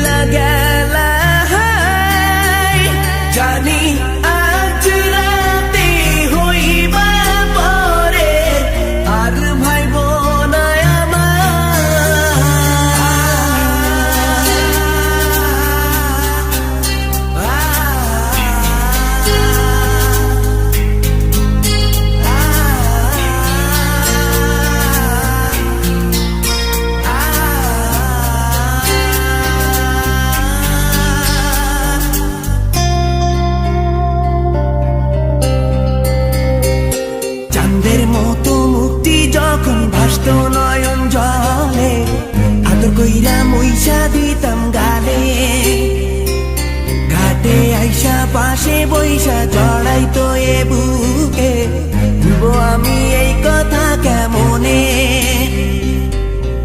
চইলা গেলা জানি আজ রাতে হইবা পরে আর ভাইব না মতো মুক্তি যখন ভাসত নয়ন জলে আদর কইরা মইসা দিতাম গালে ঘাটে আইসা পাশে বইসা জড়াইতো এ বুকে ভুলবো আমি এই কথা কেমনে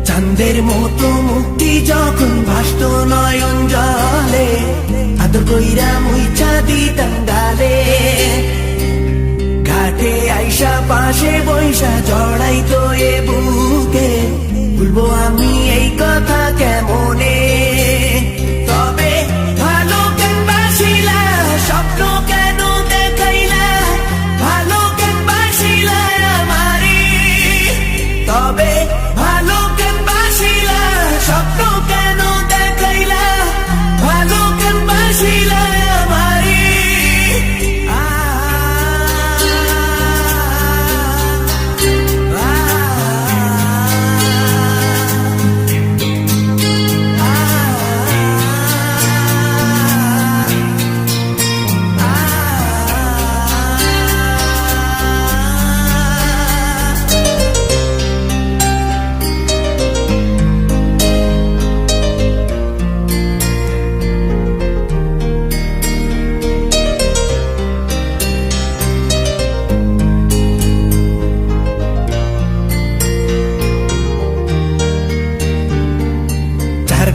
চাঁদের মতো মুক্তি যখন ভাসত নয়ন জলে আদর কইরা মইসা দিতাম গালে ঘাটে আইসা পাশে বইসা জড়াইতো এ বুকে ভুলবো আমি এই কথা কেমনে তবে ভালো কেন বাসিলা স্বপ্ন কেন দেখাইলা ভালো কেন বাসিলা আমারে তবে ভালো কেন বাসিলা স্বপ্ন কেন দেখাইলা ভালো কেন বাসিলা আমারে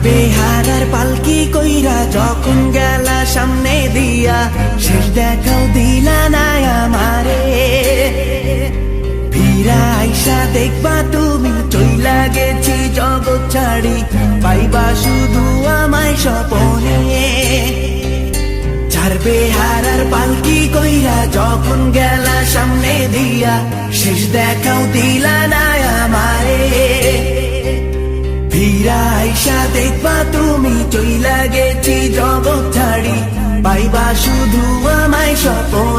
বেহারার পালকি কইরা যখন গেলা সামনে দিয়া শেষ দেখাও দিলা না আমারে ফিরা আইসা দেখবা তুমি চইলা গেছি জগৎ ছাড়ি পাইবা শুধু আমায় স্বপনে চার বেহারার পালকি কইরা যখন গেলা সামনে দিয়া শেষ দেখাও দিলা না আমারে ফিরা আইসা দেখবা তুমি চইলা গেছি জগৎ ছাড়ি পাইবা শুধু আমায় স্বপন